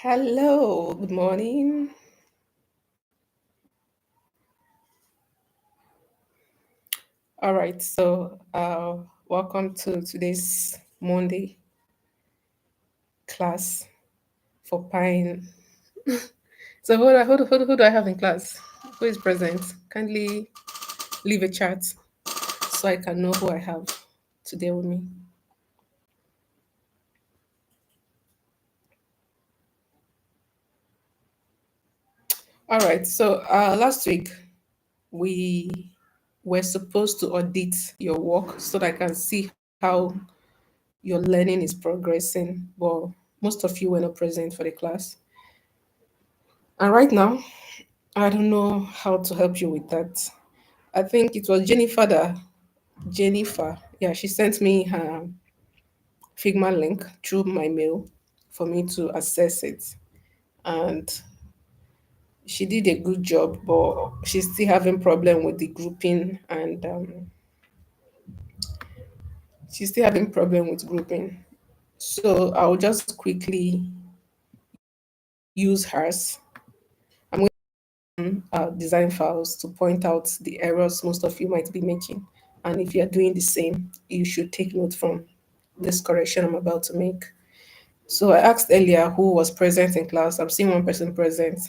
Hello, good morning. All right, welcome to today's Monday class for Pine. So, who do I have in class? Who is present? Kindly leave a chat so I can know who I have today with me. All right, last week we were supposed to audit your work so that I can see how your learning is progressing. But most of you were not present for the class. And right now, I don't know how to help you with that. I think it was Jennifer, yeah, she sent me her Figma link through my mail for me to access it. And she did a good job, but she's still having problem with the grouping and she's still having problem with grouping. So I'll just quickly use hers. I'm design files to point out the errors most of you might be making. And if you're doing the same, you should take note from this correction I'm about to make. So I asked earlier who was present in class. I'm seeing one person present,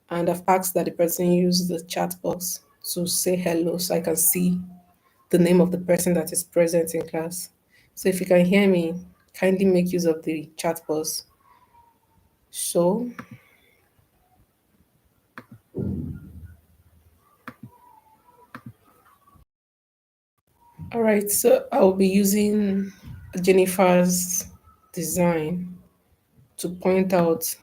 and I've asked that the person use the chat box to say hello so I can see the name of the person that is present in class. So if you can hear me, kindly make use of the chat box. So, all right, so I'll be using Jennifer's design to point out.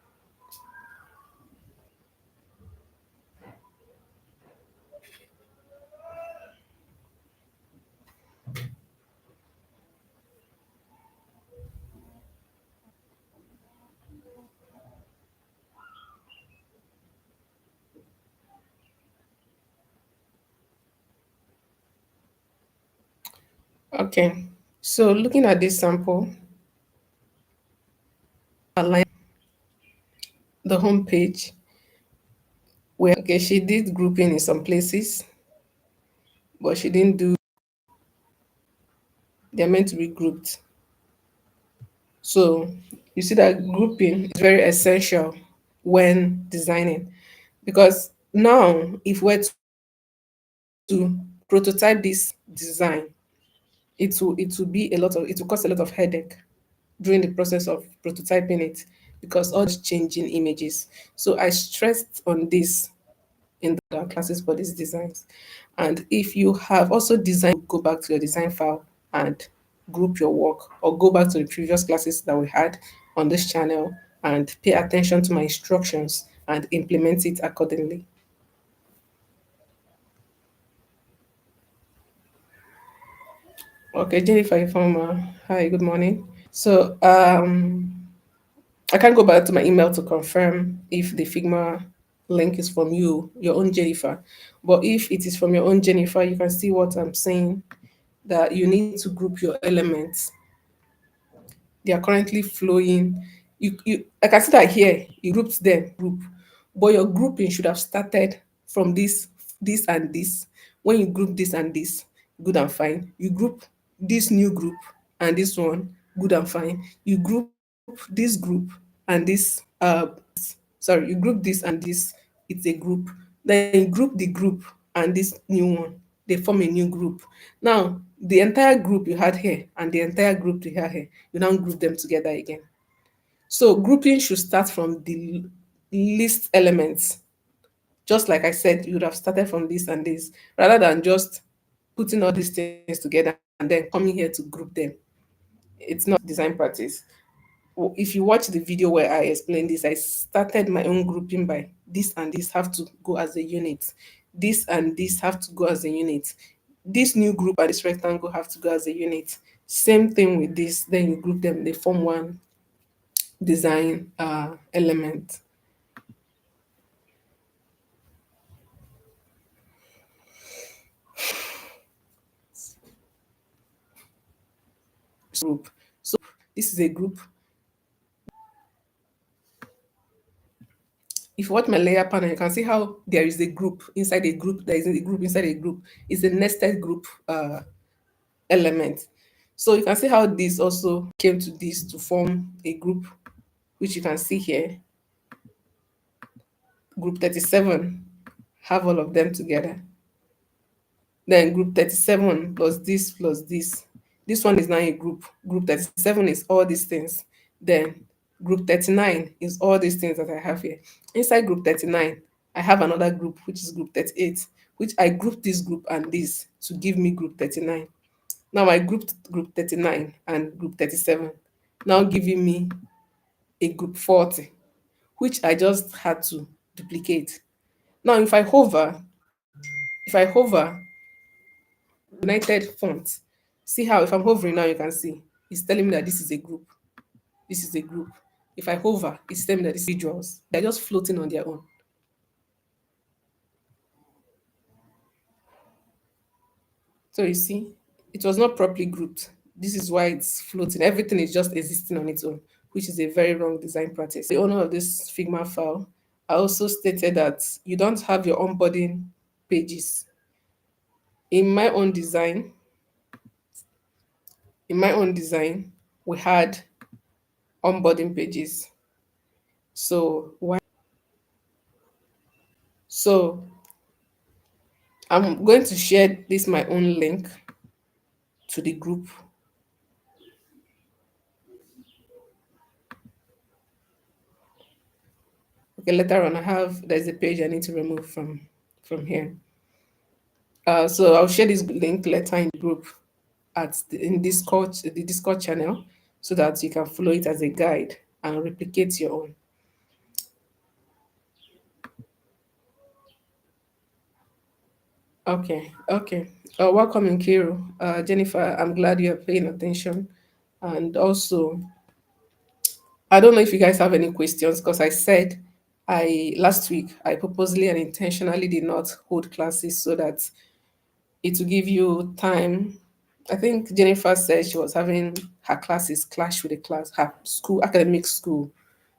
Okay, so looking at this sample, align the home page where, okay, she did grouping in some places, but she didn't do, they're meant to be grouped. So you see that grouping is very essential when designing because now if we're to prototype this design, it will be a lot of, it will cause a lot of headache during the process of prototyping it because all these changing images. So I stressed on this in the classes for these designs. And if you have also designed, go back to your design file and group your work, or go back to the previous classes that we had on this channel and pay attention to my instructions and implement it accordingly. Okay, Jennifer Informer. Hi, good morning. I can't go back to my email to confirm if the Figma link is from you, your own Jennifer. But if it is from your own Jennifer, you can see what I'm saying, that you need to group your elements. They are currently flowing. I can see that here, you grouped them, but your grouping should have started from this and this. When you group this and this, good and fine. You group this new group and this one, good and fine. You group this group and this, sorry, you group this and this, it's a group. Then you group the group and this new one, they form a new group. Now the entire group you had here and the entire group you had here, you now group them together again. So grouping should start from the least elements. Just like I said, you would have started from this and this, rather than just putting all these things together and then coming here to group them. It's not design practice. If you watch the video where I explained this, I started my own grouping by this and this have to go as a unit. This and this have to go as a unit. This new group and this rectangle have to go as a unit. Same thing with this. Then you group them, they form one design element. Group. So this is a group. If you watch my layer panel, you can see how there is a group inside a group, there is a group inside a group. It's a nested group element. So you can see how this also came to this to form a group, which you can see here. Group 37 have all of them together. Then group 37 plus this plus this. This one is now a group. Group 37 is all these things. Then group 39 is all these things that I have here. Inside group 39, I have another group, which is group 38, which I grouped this group and this to give me group 39. Now I grouped group 39 and group 37, now giving me a group 40, which I just had to duplicate. Now if I hover United font, see how if I'm hovering now, you can see it's telling me that this is a group. This is a group. If I hover, it's telling me that these individuals, they're just floating on their own. So you see, it was not properly grouped. This is why it's floating. Everything is just existing on its own, which is a very wrong design practice. The owner of this Figma file, I also stated that you don't have your onboarding pages. In my own design, in my own design, we had onboarding pages. So why? So I'm going to share this my own link to the group. Okay, later on I have there's a page I need to remove from here. So I'll share this link later in the group in Discord, the Discord channel, so that you can follow it as a guide and replicate your own. Okay, okay. Welcome, Nkiru. Jennifer, I'm glad you're paying attention. And also, I don't know if you guys have any questions because I said I last week I purposely and intentionally did not hold classes so that it will give you time. I think Jennifer said she was having her classes clash with the class, her school, academic school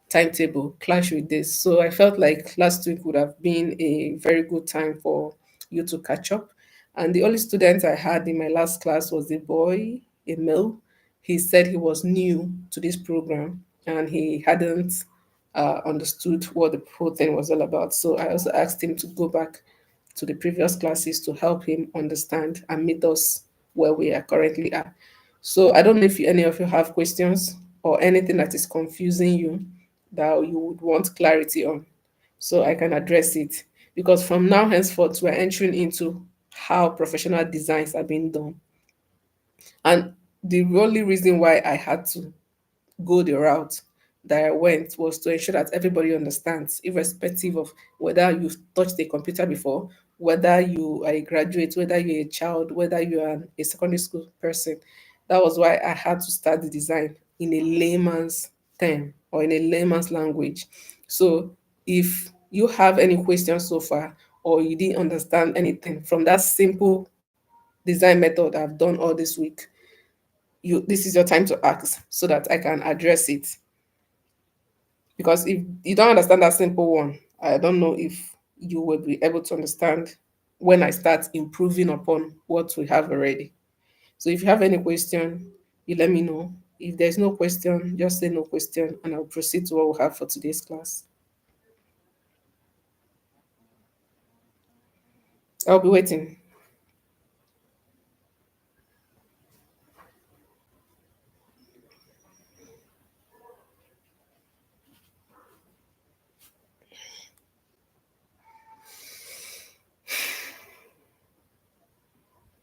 timetable clash with this. So I felt like last week would have been a very good time for you to catch up. And the only student I had in my last class was a boy, a male. He said he was new to this program and he hadn't understood what the whole thing was all about. So I also asked him to go back to the previous classes to help him understand and meet us where we are currently at. So I don't know if any of you have questions or anything that is confusing you that you would want clarity on, so I can address it. Because from now henceforth, we're entering into how professional designs are being done. And the only reason why I had to go the route that I went was to ensure that everybody understands, irrespective of whether you've touched a computer before, whether you are a graduate, whether you're a child, whether you are a secondary school person. That was why I had to start the design in a layman's term or in a layman's language. So if you have any questions so far, or you didn't understand anything from that simple design method I've done all this week, this is your time to ask so that I can address it. Because if you don't understand that simple one, I don't know if you will be able to understand when I start improving upon what we have already. So if you have any question, you let me know. If there's no question, just say no question and I'll proceed to what we have for today's class. I'll be waiting.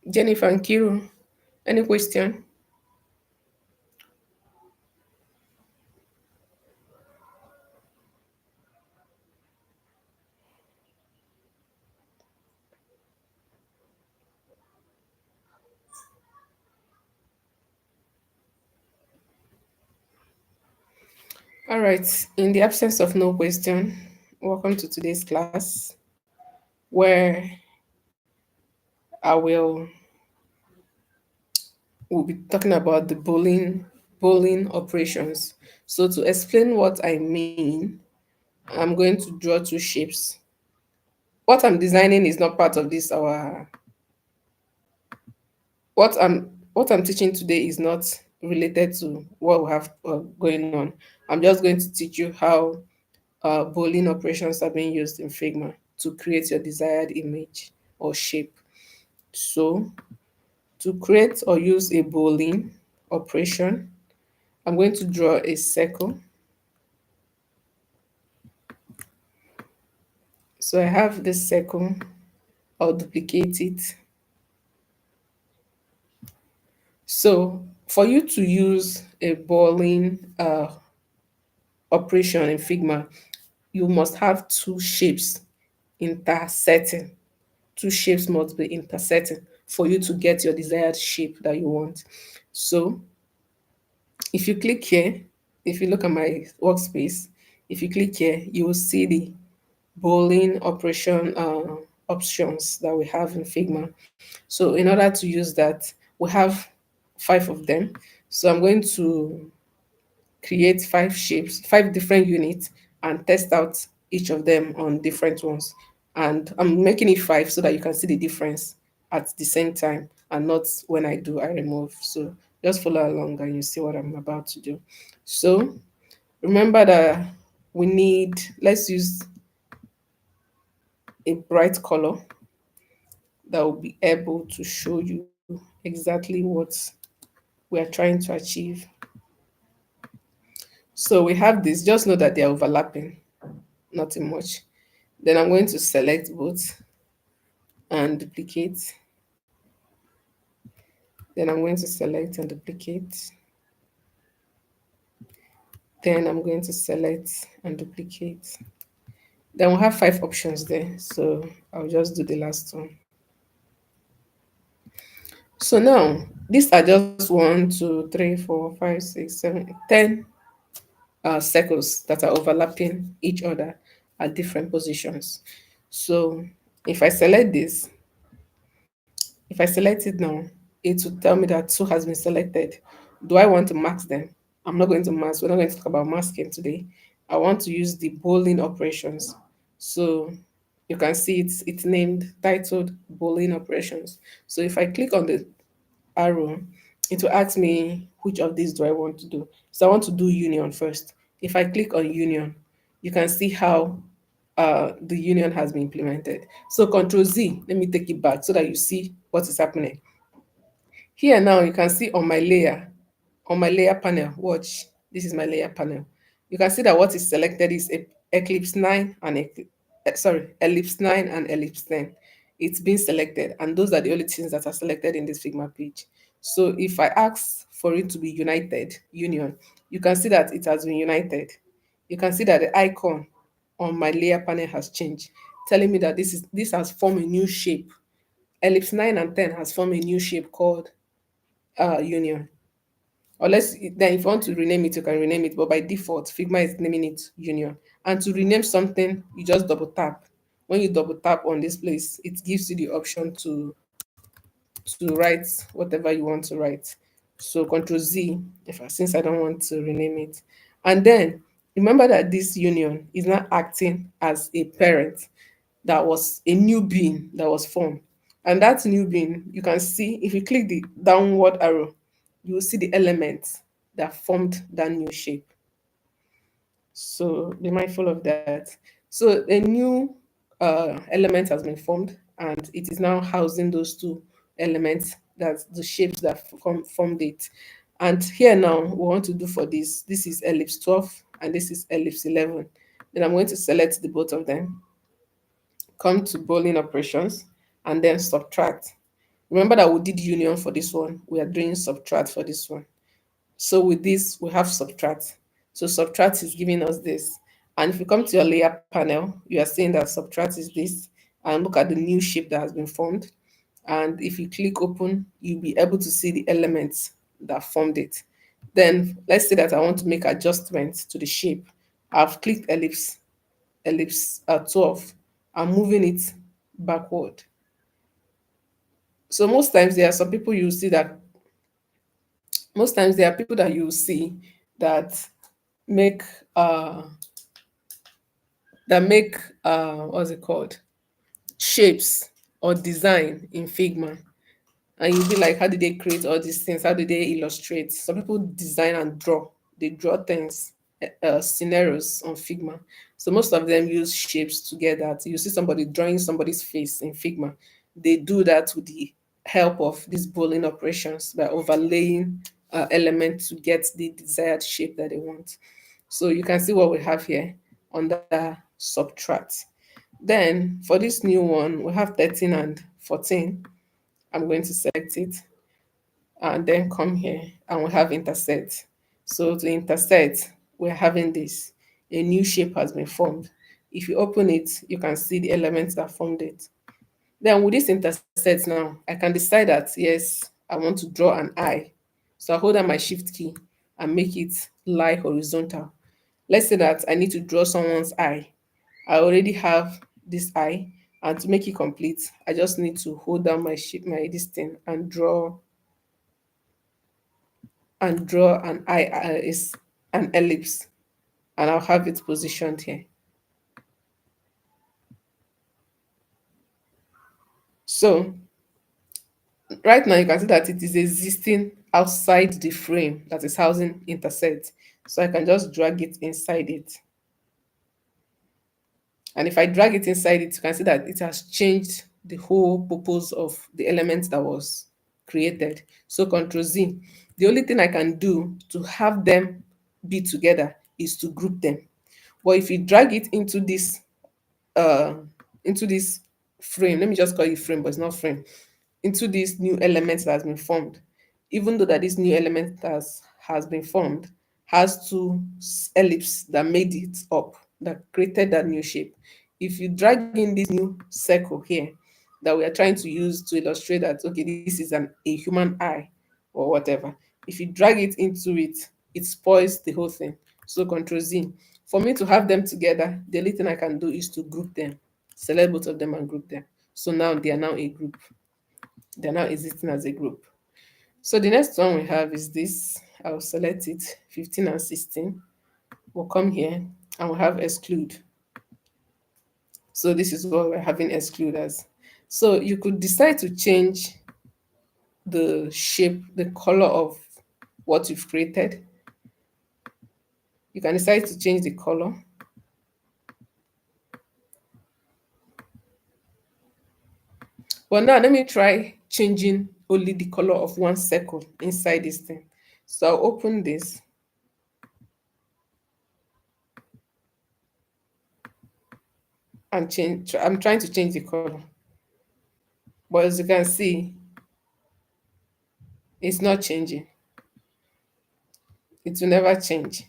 Jennifer and Kiru, any question? All right. In the absence of no question, welcome to today's class where I will be talking about the bowling operations. So to explain what I mean, I'm going to draw two shapes. What I'm designing is not part of this our what I'm teaching today is not related to what we have going on. I'm just going to teach you how Boolean operations are being used in Figma to create your desired image or shape. So, to create or use a Boolean operation, I'm going to draw a circle. So I have this circle, I'll duplicate it. So for you to use a Boolean operation in Figma, you must have two shapes intersecting. Two shapes must be intersecting for you to get your desired shape that you want. So if you click here, if you look at my workspace, if you click here, you will see the Boolean operation options that we have in Figma. So in order to use that, we have five of them. So I'm going to create five shapes, five different units, and test out each of them on different ones. And I'm making it five so that you can see the difference at the same time and not when I remove. So just follow along and you see what I'm about to do. So remember that we need, let's use a bright color that will be able to show you exactly what we are trying to achieve. So we have this, just know that they are overlapping, nothing much. Then I'm going to select both and duplicate. Then I'm going to select and duplicate. Then I'm going to select and duplicate. Then we'll have five options there. So I'll just do the last one. So now these are just 10 circles that are overlapping each other at different positions. So if I select this, if I select it now, it will tell me that two has been selected. Do I want to mask them? I'm not going to mask. We're not going to talk about masking today. I want to use the Boolean operations. So you can see it's named titled Boolean operations. So if I click on the arrow, it will ask me which of these do I want to do. So I want to do union first. If I click on union, you can see how the union has been implemented. So Control Z, let me take it back so that you see what is happening. Here now you can see on my layer panel, watch, this is my layer panel. You can see that what is selected is Eclipse 9 and Ellipse 9 and Ellipse 10. It's been selected, and those are the only things that are selected in this Figma page. So if I ask for it to be union, you can see that it has been united. You can see that the icon on my layer panel has changed, telling me that this has formed a new shape. Ellipse 9 and 10 has formed a new shape called union. Unless then if you want to rename it, you can rename it. But by default, Figma is naming it union. And to rename something, you just double tap. When you double tap on this place, it gives you the option to write whatever you want to write. So Control Z, since I don't want to rename it. And then remember that this union is not acting as a parent. That was a new being that was formed. And that new being, you can see if you click the downward arrow, you will see the elements that formed that new shape. So be mindful of that. So a new element has been formed, and it is now housing those two elements, that's the shapes that formed it. And here now, we want to do for this is ellipse 12 and this is ellipse 11. Then I'm going to select the both of them, come to Boolean operations, and then subtract. Remember that we did union for this one. We are doing subtract for this one. So with this, we have subtract. So subtract is giving us this. And if you come to your layer panel, you are seeing that subtract is this. And look at the new shape that has been formed. And if you click open, you'll be able to see the elements that formed it. Then let's say that I want to make adjustments to the shape. I've clicked ellipse 12. I'm moving it backward. So most times there are people that you see that make that make what's it called, shapes or design in Figma. And you'll be like, how did they create all these things? How do they illustrate? Some people design and draw. They draw things, scenarios on Figma. So most of them use shapes together. You see somebody drawing somebody's face in Figma. They do that with the help of these boolean operations by overlaying elements to get the desired shape that they want. So you can see what we have here under subtract. Then for this new one, we have 13 and 14. I'm going to select it and then come here and we have intersect. So to intersect, we're having this. A new shape has been formed. If you open it, you can see the elements that formed it. Then with this intersect now, I can decide that yes, I want to draw an eye. So I hold down my shift key and make it lie horizontal. Let's say that I need to draw someone's eye. I already have this eye, and to make it complete, I just need to hold down my shape, my this thing, and draw an eye is an ellipse, and I'll have it positioned here. So right now you can see that it is existing outside the frame that is housing intersect. So I can just drag it inside it. And if I drag it inside it, you can see that it has changed the whole purpose of the element that was created. So Control Z. The only thing I can do to have them be together is to group them. But if you drag it uh into this frame, let me just call it frame, but it's not frame, into this new element that has been formed, even though that this new element has been formed has two ellipse that made it up, that created that new shape. If you drag in this new circle here that we are trying to use to illustrate that okay, this is a human eye or whatever, if you drag it into it, it spoils the whole thing. So Control Z. For me to have them together, the only thing I can do is to group them, select both of them and group them. So now they are now a group. They're now existing as a group. So the next one we have is this. I'll select it, 15 and 16. We'll come here and we'll have exclude. So this is what we're having exclude as. So you could decide to change the shape, the color of what you've created. You can decide to change the color. But now let me try changing only the color of one circle inside this thing. So I'll open this and change. I'm trying to change the color. But as you can see, it's not changing. It will never change.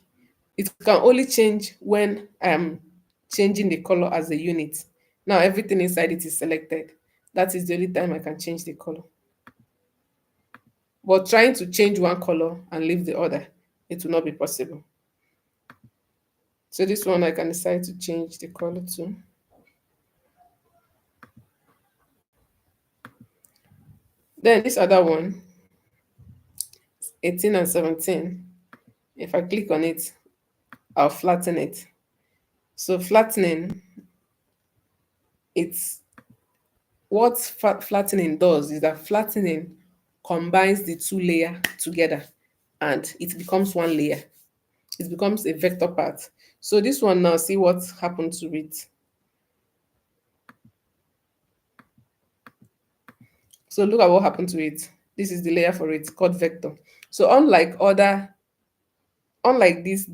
It can only change when I'm changing the color as a unit. Now everything inside it is selected. That is the only time I can change the color. But trying to change one color and leave the other, it will not be possible. So this one I can decide to change the color to. Then this other one, 18 and 17, if I click on it, I'll flatten it. So flattening, it's what flattening does is that flattening combines the two layer together and it becomes one layer. It becomes a vector part. So this one now, see what happened to it. So look at what happened to it. This is the layer for it called vector. So unlike this,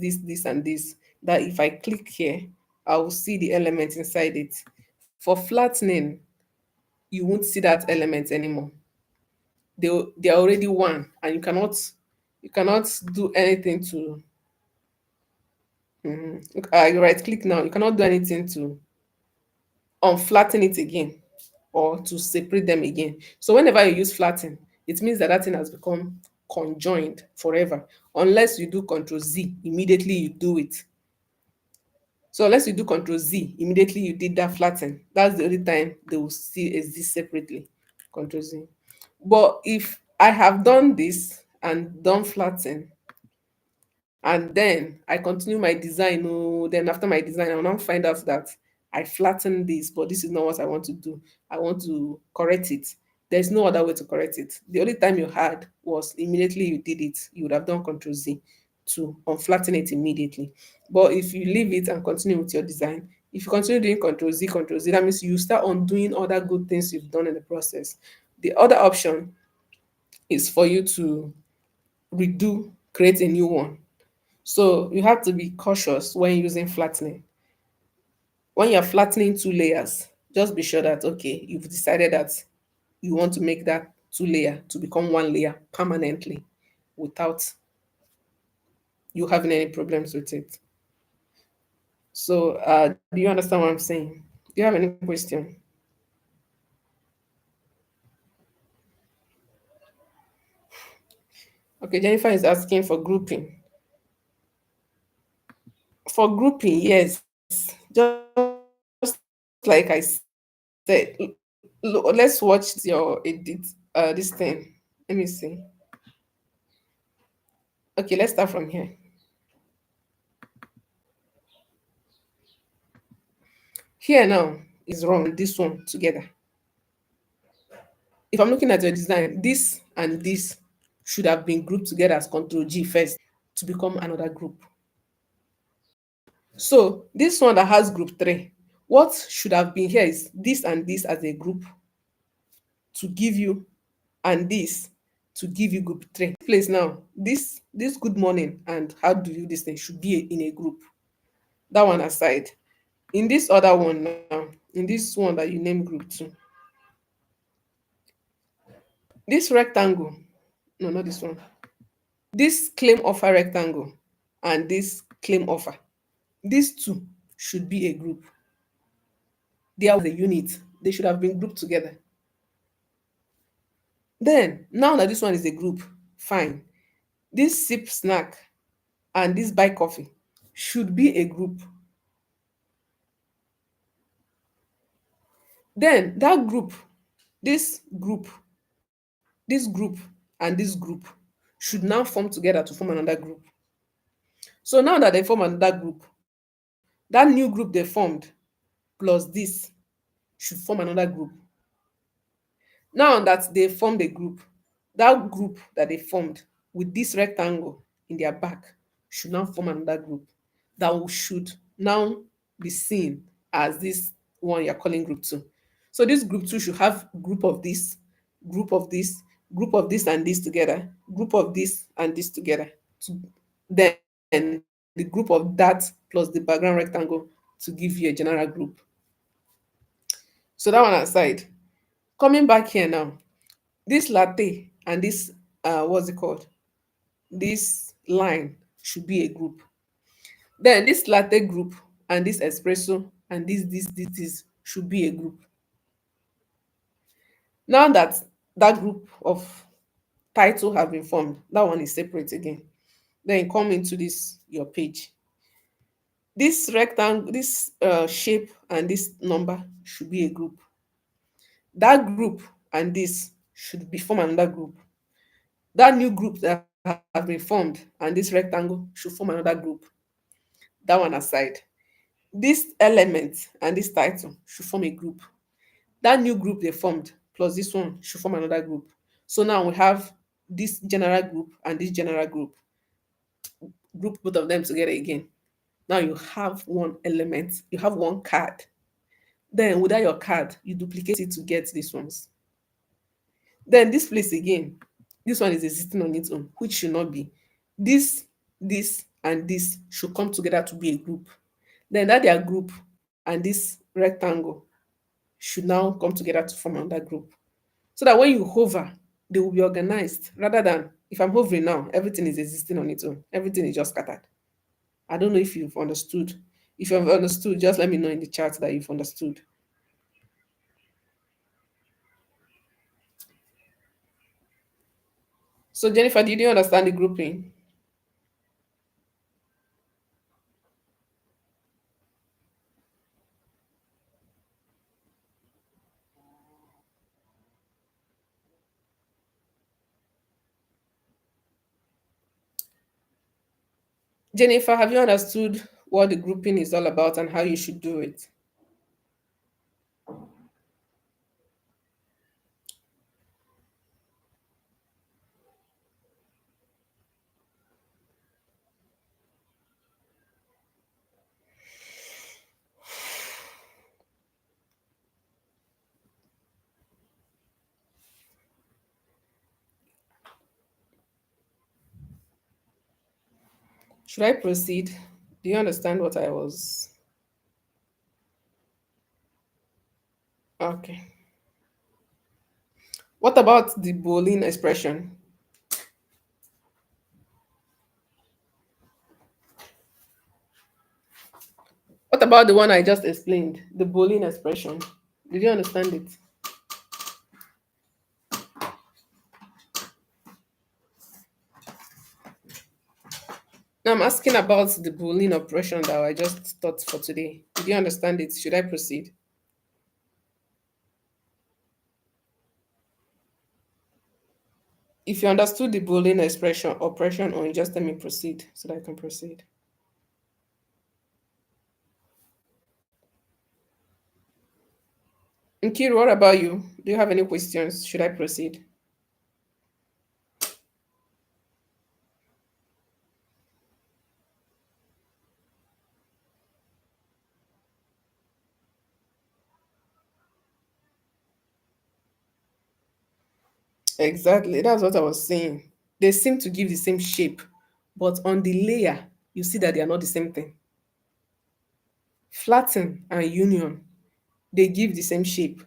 and this, that if I click here, I will see the element inside it. For flattening, you won't see that element anymore. They are already one, and you cannot do anything to right click now. You cannot do anything to unflatten it again or to separate them again. So whenever you use flatten, it means that that thing has become conjoined forever. Unless you do Control Z, immediately you do it. So unless you do Control Z, immediately you did that flatten. That's the only time they will still exist separately. Control Z. But if I have done this and done flatten, And then I continue my design. Oh, then after my design, I will now find out that I flattened this, but this is not what I want to do. I want to correct it. There's no other way to correct it. The only time you had was immediately you did it. You would have done Control Z to unflatten it immediately. But if you leave it and continue with your design, if you continue doing Control Z, that means you start on doing other good things you've done in the process. The other option is for you to redo, create a new one. So you have to be cautious when using flattening. When you're flattening two layers, just be sure that okay, you've decided that you want to make that two layer to become one layer permanently without you having any problems with it. So do you understand what I'm saying? Do you have any question? Okay, Jennifer is asking for grouping. For grouping, yes. Just like I said, let's watch your edit this thing. Let me see. Okay, let's start from here. Here now is wrong. This one together. If I'm looking at your design, this and this should have been grouped together as Control G first to become another group. So this one that has group three, what should have been here is this and this as a group to give you, and this to give you group three. Place now, this good morning and how do you this thing should be in a group. That one aside. In this other one now, in this one that you name group two, this rectangle, no, not this one. This claim offer rectangle and this claim offer, these two should be a group. They are the unit. They should have been grouped together. Then, now that this one is a group, fine. This sip snack and this buy coffee should be a group. Then that group, this group, this group, and this group should now form together to form another group. So now that they form another group, that new group they formed plus this should form another group. Now that they formed a group, that group that they formed with this rectangle in their back should now form another group that should now be seen as this one you're calling group two. So this group two should have group of this, group of this, group of this and this together, group of this and this together. To, then the group of that plus the background rectangle to give you a general group. So that one aside. Coming back here now, this latte and this what's it called? This line should be a group. Then this latte group and this espresso and this should be a group. Now that that group of title have been formed, that one is separate again. Then come into this your page. This rectangle, this shape and this number should be a group. That group and this should be form another group. That new group that have been formed and this rectangle should form another group. That one aside. This element and this title should form a group. That new group they formed plus this one should form another group. So now we have this general group and this general group. Group both of them together again. Now you have one element, you have one card. Then without your card, you duplicate it to get these ones. Then this place again, this one is existing on its own, which should not be. This, and this should come together to be a group. Then that their group and this rectangle should now come together to form another group. So that when you hover, they will be organized rather than if I'm hovering now, everything is existing on its own. Everything is just scattered. I don't know if you've understood. If you've understood, just let me know in the chat that you've understood. So Jennifer, did you understand the grouping? Jennifer, have you understood what the grouping is all about and how you should do it? Should I proceed? Do you understand what I was? Okay. What about the Boolean expression? What about the one I just explained? The Boolean expression. Did you understand it? Now I'm asking about the Boolean operation that I just taught for today. Did you understand it? Should I proceed? If you understood the Boolean expression operation, or just let me proceed so that I can proceed. Nkiru, what about you? Do you have any questions? Should I proceed? Exactly. That's what I was saying. They seem to give the same shape, but on the layer, you see that they are not the same thing. Flatten and union, they give the same shape,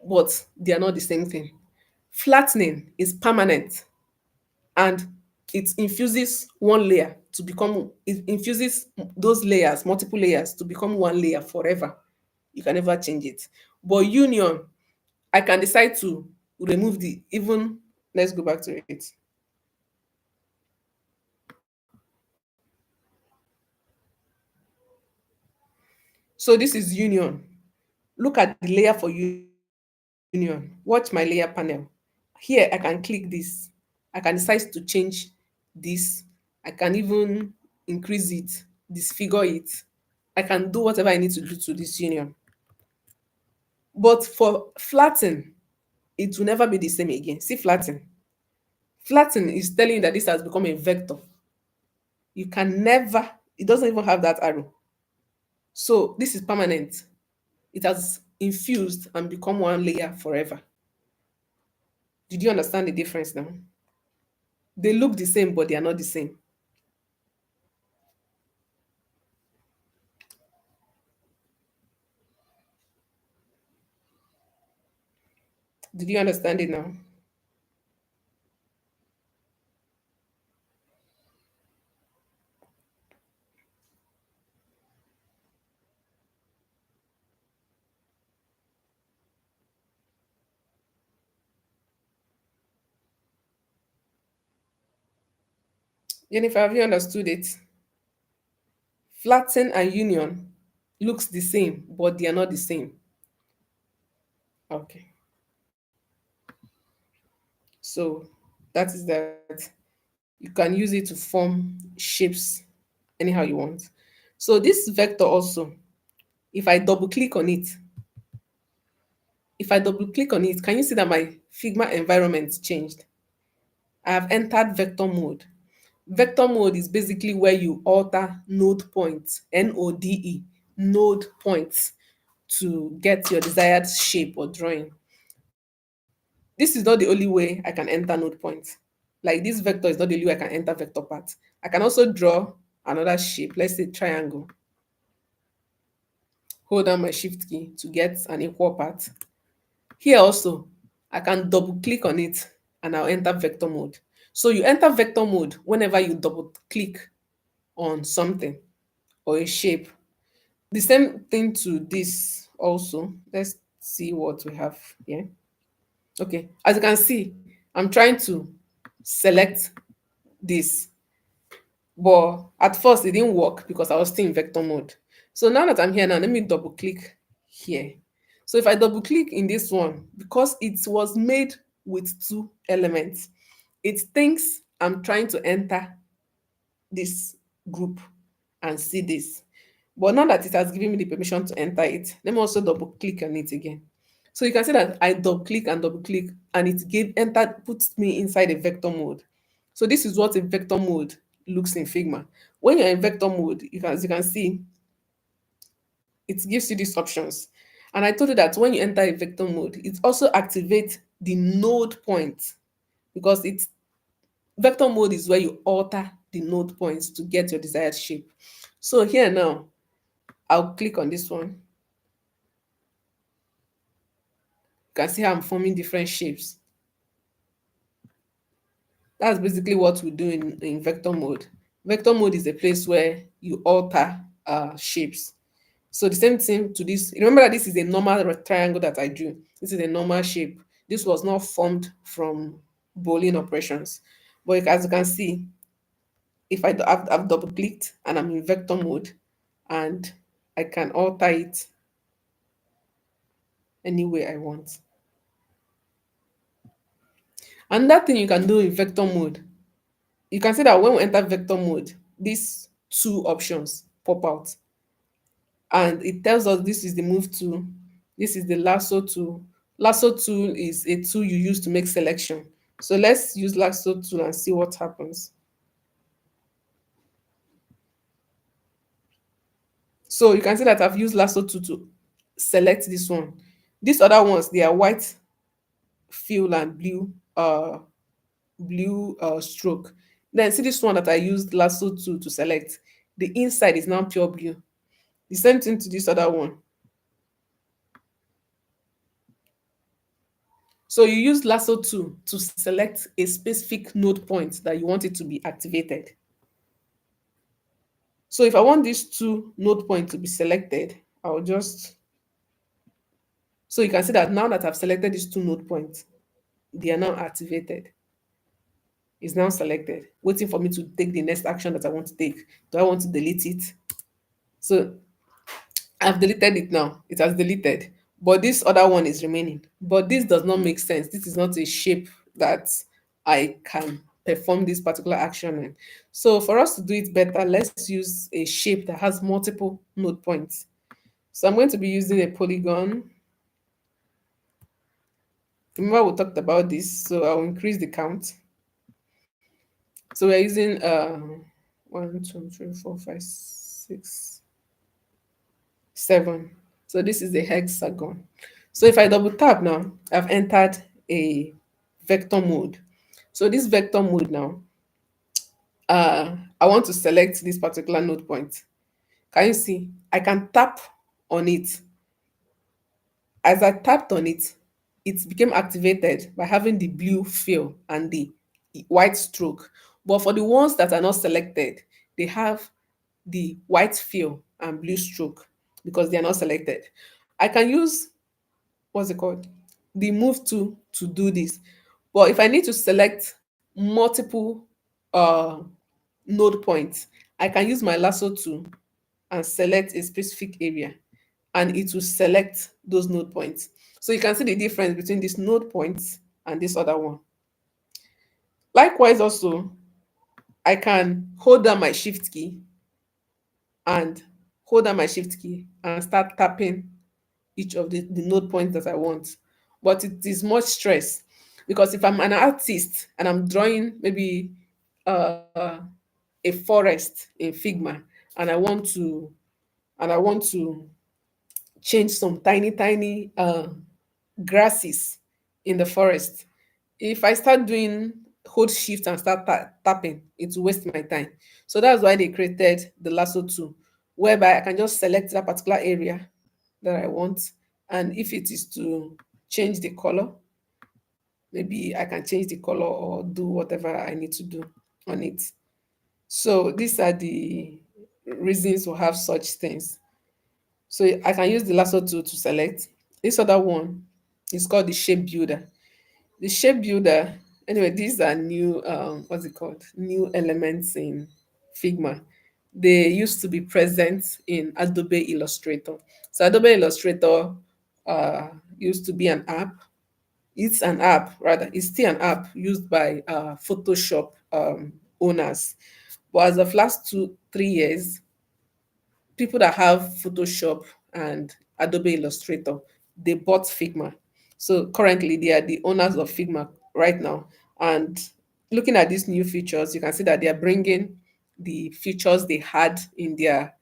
but they are not the same thing. Flattening is permanent and it infuses one layer to become, it infuses those layers, multiple layers to become one layer forever. You can never change it. But union, I can decide to remove the even, let's go back to it. So this is union. Look at the layer for union. Watch my layer panel. Here I can click this. I can decide to change this. I can even increase it, disfigure it. I can do whatever I need to do to this union. But for flatten, it will never be the same again. See flatten. Flatten is telling you that this has become a vector. You can never, it doesn't even have that arrow. So this is permanent. It has infused and become one layer forever. Did you understand the difference now? They look the same, but they are not the same. Did you understand it now? Jennifer, have you understood it? Flatten and union looks the same, but they are not the same. Okay. So that is that. You can use it to form shapes anyhow you want. So this vector also, if I double click on it, if I double click on it, can you see that my Figma environment changed? I have entered vector mode. Vector mode is basically where you alter node points, NODE, node points, to get your desired shape or drawing. This is not the only way I can enter node points. Like this vector is not the only way I can enter vector path. I can also draw another shape, let's say triangle. Hold down my shift key to get an equal path. Here also, I can double click on it and I'll enter vector mode. So you enter vector mode whenever you double click on something or a shape. The same thing to this also. Let's see what we have here. Okay, as you can see, I'm trying to select this, but at first it didn't work because I was still in vector mode. So now that I'm here now, let me double click here. So if I double click in this one, because it was made with two elements, it thinks I'm trying to enter this. group and see this. But now that it has given me the permission to enter it, let me also double click on it again. So you can see that I double click and it gave enter puts me inside a vector mode. So this is what a vector mode looks in Figma. When you're in vector mode, as you can see, it gives you these options. And I told you that when you enter a vector mode, it also activates the node point, because it's vector mode is where you alter the node points to get your desired shape. So here now, I'll click on this one. You can see how I'm forming different shapes. That's basically what we do in vector mode. Vector mode is a place where you alter shapes. So the same thing to this. Remember that this is a normal triangle that I drew. This is a normal shape. This was not formed from Boolean operations. But as you can see, if I've double clicked and I'm in vector mode, and I can alter it any way I want. Another thing you can do in vector mode, you can see that when we enter vector mode, these two options pop out. And it tells us this is the move tool, this is the lasso tool. Lasso tool is a tool you use to make selection. So let's use lasso tool and see what happens. So you can see that I've used lasso tool to select this one. These other ones, they are white fill and blue stroke. Then see this one that I used lasso tool to select. The inside is now pure blue. The same thing to this other one. So you use lasso tool to select a specific node point that you want it to be activated. So if I want these two node points to be selected, I'll just, so you can see that now that I've selected these two node points, they are now activated. It's now selected, waiting for me to take the next action that I want to take. Do I want to delete it? So I've deleted it now. It has deleted. But this other one is remaining. But this does not make sense. This is not a shape that I can perform this particular action in. So for us to do it better, let's use a shape that has multiple node points. So I'm going to be using a polygon. Remember we talked about this, so I'll increase the count. So we're using 1, 2, 3, 4, 5, 6, 7. So this is a hexagon. So if I double tap now, I've entered a vector mode. So this vector mode now, I want to select this particular node point. Can you see? I can tap on it. As I tapped on it, it became activated by having the blue fill and the white stroke. But for the ones that are not selected, they have the white fill and blue stroke because they are not selected. I can use, what's it called, the move to do this. But if I need to select multiple uh node points, I can use my lasso tool and select a specific area, and it will select those node points. So you can see the difference between this node points and this other one. Likewise also, I can hold down my shift key and start tapping each of the node points that I want. But it is much stress, because if I'm an artist and I'm drawing maybe uh, a forest in Figma, and I want to change some tiny grasses in the forest. If I start doing hold shift and start tapping, it will waste my time. So that's why they created the lasso tool, whereby I can just select that particular area that I want. And if it is to change the color, maybe I can change the color or do whatever I need to do on it. So these are the reasons we have such things. So I can use the lasso tool to select. This other one is called the shape builder. The shape builder, anyway, these are new, what's it called? New elements in Figma. They used to be present in Adobe Illustrator. So Adobe Illustrator used to be an app. It's an app, rather. It's still an app used by Photoshop owners. But as of last 2 3 years, people that have Photoshop and Adobe Illustrator, they bought Figma. So currently they are the owners of Figma right now. And looking at these new features, you can see that they are bringing the features they had in their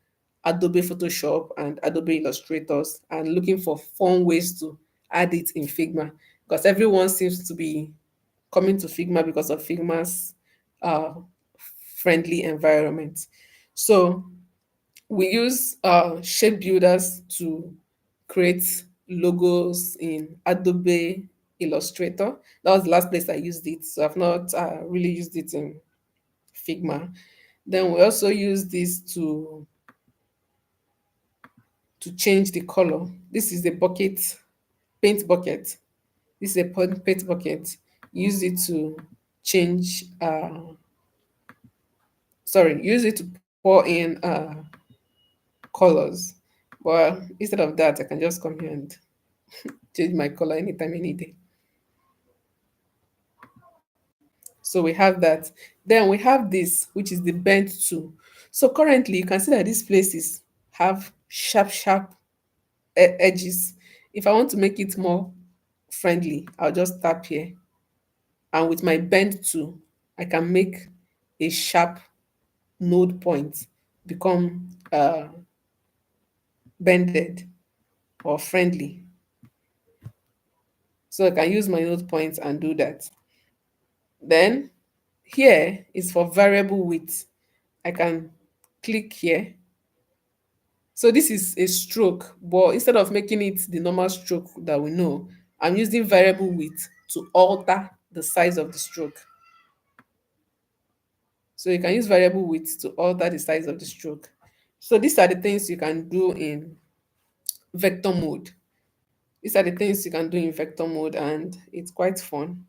Adobe Photoshop and Adobe Illustrators and looking for fun ways to add it in Figma, because everyone seems to be coming to Figma because of Figma's uh, friendly environment. So we use shape builders to create logos in Adobe Illustrator. That was the last place I used it. So I've not really used it in Figma. Then we also use this to change the color. This is a bucket, paint bucket. This is a paint bucket. Use it to change, use it to pour in colors. But instead of that, I can just come here and change my color anytime, any day. So we have that. Then we have this, which is the bend tool. So currently, you can see that these places have sharp edges. If I want to make it more friendly, I'll just tap here. And with my bend tool, I can make a sharp node point become bended or friendly. So I can use my node points and do that. Then here is for variable width. I can click here. So this is a stroke, but instead of making it the normal stroke that we know, I'm using variable width to alter the size of the stroke. So you can use variable width to alter the size of the stroke. So these are the things you can do in vector mode. These are the things you can do in vector mode, and it's quite fun.